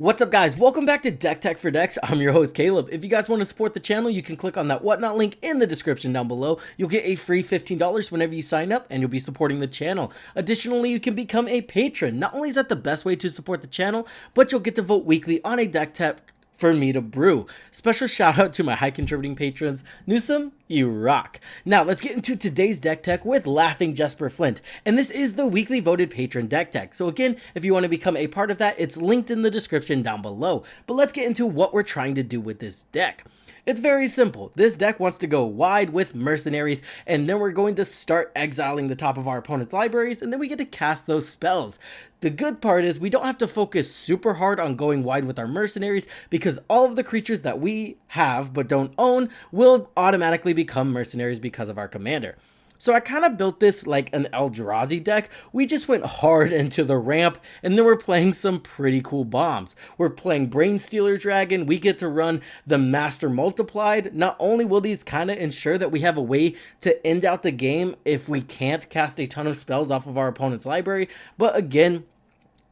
What's up guys, welcome back to Deck Tech for Decks. I'm your host Caleb. If you guys want to support the channel, you can click on that whatnot link in the description down below. You'll get a free $15 whenever you sign up and you'll be supporting the channel. Additionally, you can become a patron. Not only is that the best way to support the channel, but you'll get to vote weekly on a deck tech for me to brew. Special shout out to my high contributing patrons. Newsome, you rock. Now let's get into today's deck tech with Laughing Jesper Flint. And this is the weekly voted patron deck tech. So again, if you want to become a part of that, it's linked in the description down below. But let's get into what we're trying to do with this deck. It's very simple. This deck wants to go wide with mercenaries, and then we're going to start exiling the top of our opponent's libraries, and then we get to cast those spells. The good part is we don't have to focus super hard on going wide with our mercenaries because all of the creatures that we have but don't own will automatically become mercenaries because of our commander. So I kind of built this like an Eldrazi deck. We just went hard into the ramp, and then we're playing some pretty cool bombs. We're playing Brainstealer Dragon. We get to run the Master Multiplied. Not only will these kind of ensure that we have a way to end out the game if we can't cast a ton of spells off of our opponent's library, but again,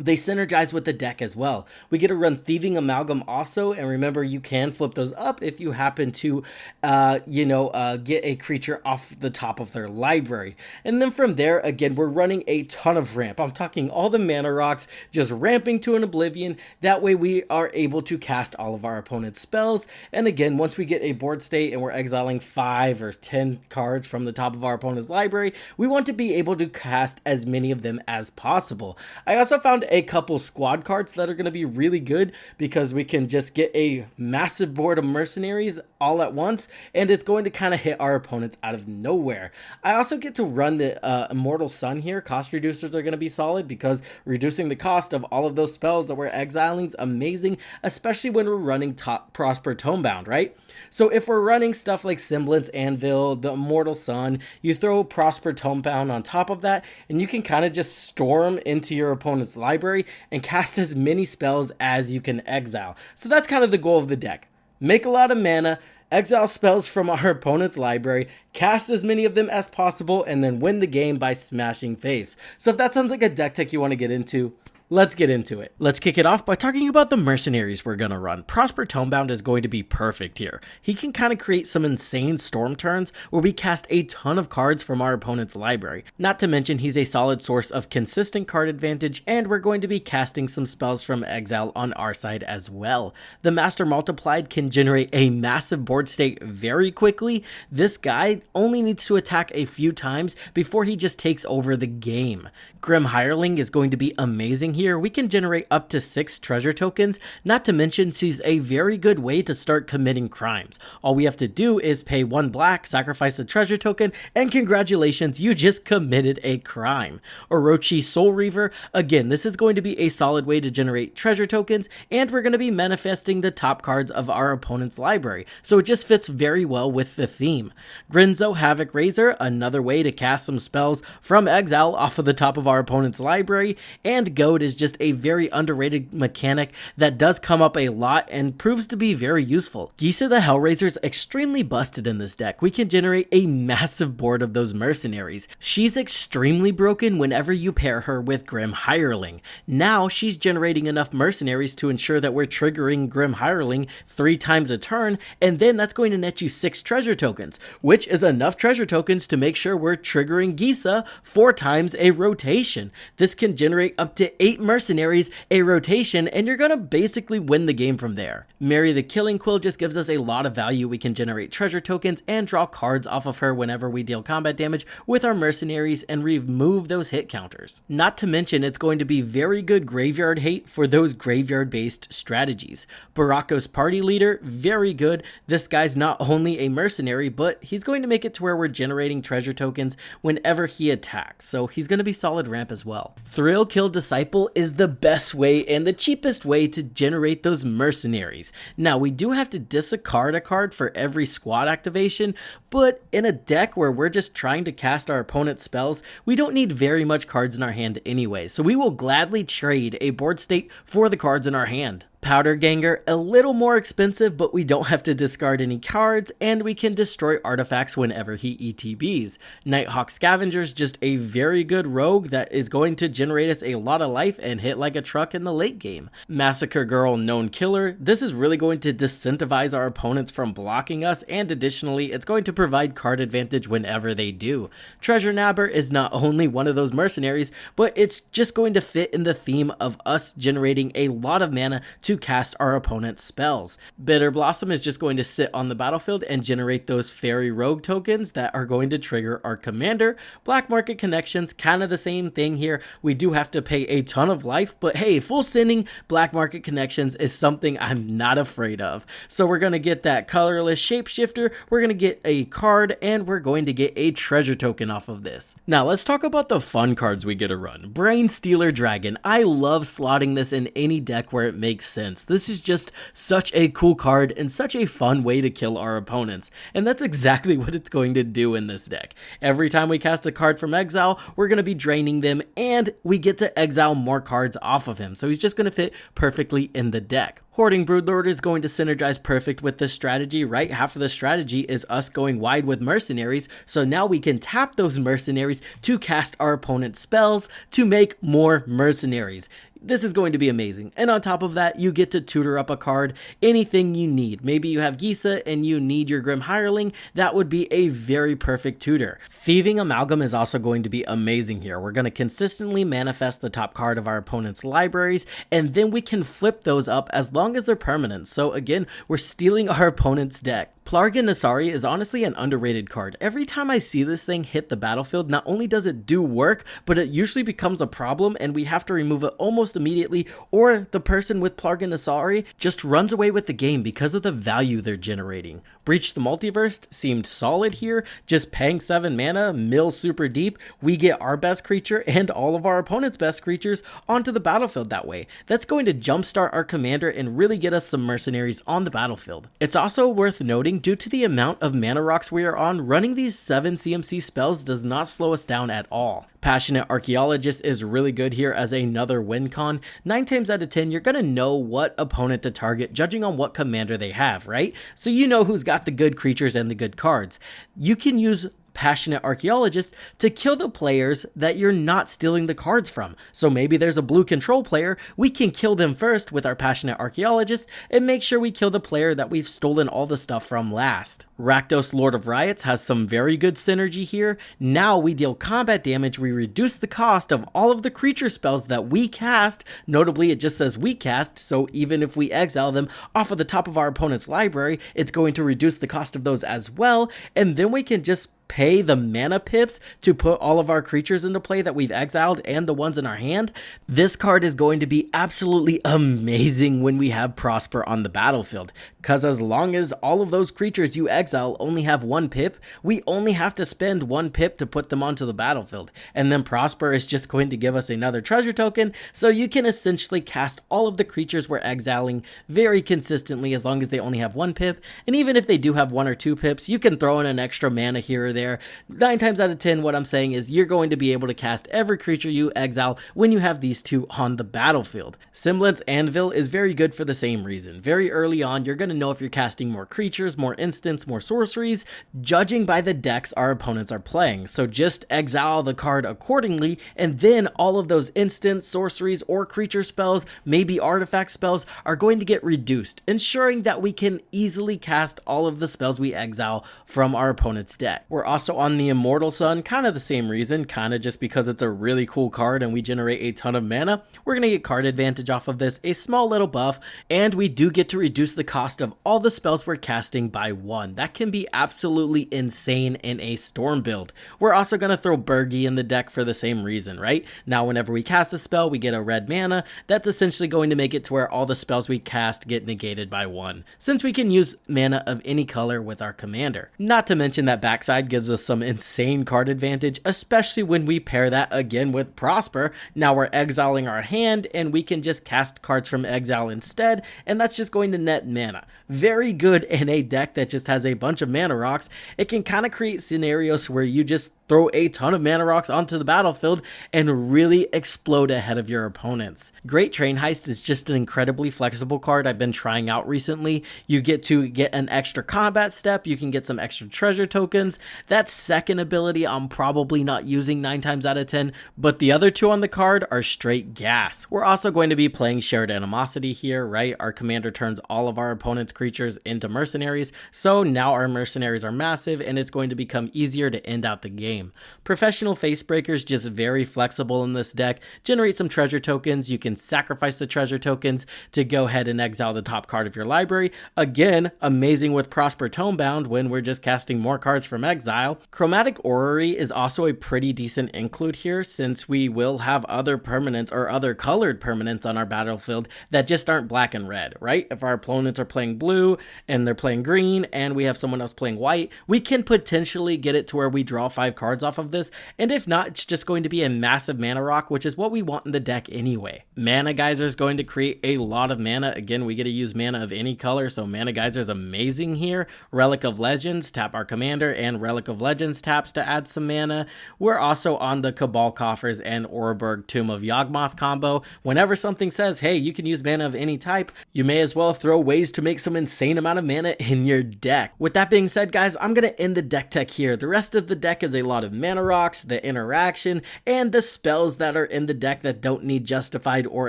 they synergize with the deck as well. We get to run Thieving Amalgam also, and remember you can flip those up if you happen to, get a creature off the top of their library. And then from there, again, we're running a ton of ramp. I'm talking all the mana rocks, just ramping to an oblivion. That way we are able to cast all of our opponent's spells. And again, once we get a board state and we're exiling 5 or 10 cards from the top of our opponent's library, we want to be able to cast as many of them as possible. I also found a couple squad cards that are going to be really good because we can just get a massive board of mercenaries all at once, and it's going to kind of hit our opponents out of nowhere. I also get to run the Immortal Sun here. Cost reducers are going to be solid because reducing the cost of all of those spells that we're exiling is amazing, especially when we're running Prosper Tomebound, right? So if we're running stuff like Semblance Anvil, the Immortal Sun, you throw Prosper Tomebound on top of that, and you can kind of just storm into your opponent's library and cast as many spells as you can exile. So that's kind of the goal of the deck. Make a lot of mana, exile spells from our opponent's library, cast as many of them as possible, and then win the game by smashing face. So if that sounds like a deck tech you want to get into, let's get into it. Let's kick it off by talking about the mercenaries we're going to run. Prosper Tomebound is going to be perfect here. He can kind of create some insane storm turns where we cast a ton of cards from our opponent's library. Not to mention he's a solid source of consistent card advantage, and we're going to be casting some spells from exile on our side as well. The Master Multiplied can generate a massive board state very quickly. This guy only needs to attack a few times before he just takes over the game. Grim Hireling is going to be amazing here. We can generate up to 6 treasure tokens, not to mention she's a very good way to start committing crimes. All we have to do is pay 1 black, sacrifice a treasure token, and congratulations, you just committed a crime. Orochi Soul Reaver, again, this is going to be a solid way to generate treasure tokens, and we're going to be manifesting the top cards of our opponent's library, so it just fits very well with the theme. Grinzo Havoc Razor, another way to cast some spells from exile off of the top of our opponent's library, and Goad is just a very underrated mechanic that does come up a lot and proves to be very useful. Gisa the Hellraiser is extremely busted in this deck. We can generate a massive board of those mercenaries. She's extremely broken whenever you pair her with Grim Hireling. Now she's generating enough mercenaries to ensure that we're triggering Grim Hireling 3 times a turn, and then that's going to net you 6 treasure tokens, which is enough treasure tokens to make sure we're triggering Gisa 4 times a rotation. This can generate up to 8 mercenaries a rotation, and you're gonna basically win the game from there. Mary the Killing Quill just gives us a lot of value. We can generate treasure tokens and draw cards off of her whenever we deal combat damage with our mercenaries and remove those hit counters. Not to mention it's going to be very good graveyard hate for those graveyard based strategies. Baracos Party Leader, very good. This guy's not only a mercenary, but he's going to make it to where we're generating treasure tokens whenever he attacks, so he's going to be solid ramp as well. Thrill Kill Disciple is the best way and the cheapest way to generate those mercenaries. Now we do have to discard a card for every squad activation, but in a deck where we're just trying to cast our opponent's spells, we don't need very much cards in our hand anyway, so we will gladly trade a board state for the cards in our hand. Powder Ganger, a little more expensive, but we don't have to discard any cards, and we can destroy artifacts whenever he ETBs. Nighthawk Scavenger's just a very good rogue that is going to generate us a lot of life and hit like a truck in the late game. Massacre Girl, known killer, this is really going to disincentivize our opponents from blocking us, and additionally, it's going to provide card advantage whenever they do. Treasure Nabber is not only one of those mercenaries, but it's just going to fit in the theme of us generating a lot of mana to cast our opponent's spells. Bitter Blossom is just going to sit on the battlefield and generate those fairy rogue tokens that are going to trigger our commander. Black Market Connections, kind of the same thing here. We do have to pay a ton of life, but hey, full sending Black Market Connections is something I'm not afraid of. So we're going to get that colorless shapeshifter, we're going to get a card, and we're going to get a treasure token off of this. Now let's talk about the fun cards we get to run. Brain Stealer Dragon. I love slotting this in any deck where it makes sense. This is just such a cool card and such a fun way to kill our opponents, and that's exactly what it's going to do in this deck. Every time we cast a card from exile, we're going to be draining them, and we get to exile more cards off of him, so he's just going to fit perfectly in the deck. Hoarding Broodlord is going to synergize perfect with this strategy, right? Half of the strategy is us going wide with mercenaries, so now we can tap those mercenaries to cast our opponent's spells to make more mercenaries. This is going to be amazing. And on top of that, you get to tutor up a card, anything you need. Maybe you have Gisa and you need your Grim Hireling. That would be a very perfect tutor. Thieving Amalgam is also going to be amazing here. We're going to consistently manifest the top card of our opponent's libraries, and then we can flip those up as long as they're permanent. So again, we're stealing our opponent's deck. Plargan Nasari is honestly an underrated card. Every time I see this thing hit the battlefield, not only does it do work, but it usually becomes a problem and we have to remove it almost immediately, or the person with Plargan Nasari just runs away with the game because of the value they're generating. Breach the Multiverse seemed solid here, just paying 7 mana, mill super deep, we get our best creature and all of our opponent's best creatures onto the battlefield that way. That's going to jumpstart our commander and really get us some mercenaries on the battlefield. It's also worth noting, due to the amount of mana rocks we are on, running these 7 CMC spells does not slow us down at all. Passionate Archaeologist is really good here as another win con. 9 times out of 10, you're going to know what opponent to target judging on what commander they have, right? So you know who's got the good creatures and the good cards. You can use Passionate Archaeologist to kill the players that you're not stealing the cards from. So maybe there's a blue control player, we can kill them first with our Passionate Archaeologist and make sure we kill the player that we've stolen all the stuff from last. Rakdos Lord of Riots has some very good synergy here. Now we deal combat damage, we reduce the cost of all of the creature spells that we cast. Notably, it just says we cast, so even if we exile them off of the top of our opponent's library, it's going to reduce the cost of those as well, and then we can just pay the mana pips to put all of our creatures into play that we've exiled and the ones in our hand. This card is going to be absolutely amazing when we have Prosper on the battlefield, because as long as all of those creatures you exile only have 1 pip, we only have to spend 1 pip to put them onto the battlefield, and then Prosper is just going to give us another treasure token, so you can essentially cast all of the creatures we're exiling very consistently as long as they only have 1 pip, and even if they do have 1 or 2 pips, you can throw in an extra mana here or there. 9 times out of 10, what I'm saying is you're going to be able to cast every creature you exile when you have these 2 on the battlefield. Semblance Anvil is very good for the same reason. Very early on, you're going to know if you're casting more creatures, more instants, more sorceries, judging by the decks our opponents are playing. So just exile the card accordingly, and then all of those instants, sorceries, or creature spells, maybe artifact spells, are going to get reduced, ensuring that we can easily cast all of the spells we exile from our opponent's deck. We're also on the Immortal Sun, kind of the same reason, kind of just because it's a really cool card and we generate a ton of mana. We're going to get card advantage off of this, a small little buff, and we do get to reduce the cost of all the spells we're casting by 1. That can be absolutely insane in a Storm build. We're also going to throw Burgi in the deck for the same reason, right? Now whenever we cast a spell, we get a red mana. That's essentially going to make it to where all the spells we cast get negated by 1, since we can use mana of any color with our commander. Not to mention that backside gives us some insane card advantage, especially when we pair that again with Prosper. Now we're exiling our hand and we can just cast cards from exile instead, and that's just going to net mana. Very good in a deck that just has a bunch of mana rocks. It can kind of create scenarios where you just throw a ton of mana rocks onto the battlefield and really explode ahead of your opponents. Great Train Heist is just an incredibly flexible card I've been trying out recently. You get to get an extra combat step, you can get some extra treasure tokens. That second ability I'm probably not using 9 times out of 10, but the other two on the card are straight gas. We're also going to be playing Shared Animosity here, right? Our commander turns all of our opponent's creatures into mercenaries, so now our mercenaries are massive and it's going to become easier to end out the game. Professional Facebreakers just very flexible in this deck. Generate some treasure tokens. You can sacrifice the treasure tokens to go ahead and exile the top card of your library. Again, amazing with Prosper Tomebound when we're just casting more cards from exile. Chromatic Orrery is also a pretty decent include here, since we will have other permanents or other colored permanents on our battlefield that just aren't black and red, right? If our opponents are playing blue and they're playing green and we have someone else playing white, we can potentially get it to where we draw 5 cards off of this, and if not, it's just going to be a massive mana rock, which is what we want in the deck anyway. Mana Geyser is going to create a lot of mana. Again, we get to use mana of any color, so Mana Geyser is amazing here. Relic of Legends, tap our commander, and Relic of Legends taps to add some mana. We're also on the Cabal Coffers and Oreburg Tomb of Yawgmoth combo. Whenever something says, hey, you can use mana of any type, you may as well throw ways to make some insane amount of mana in your deck. With that being said, guys, I'm going to end the deck tech here. The rest of the deck is a lot of mana rocks, the interaction, and the spells that are in the deck that don't need justified or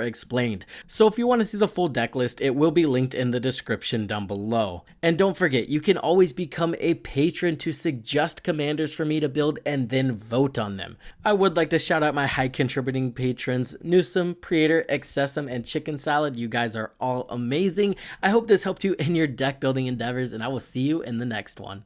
explained. So if you want to see the full deck list, it will be linked in the description down below. And don't forget, you can always become a patron to suggest commanders for me to build and then vote on them. I would like to shout out my high contributing patrons, Newsome, Preator, Excessum, and Chicken Salad. You guys are all amazing. I hope this helped you in your deck building endeavors, and I will see you in the next one.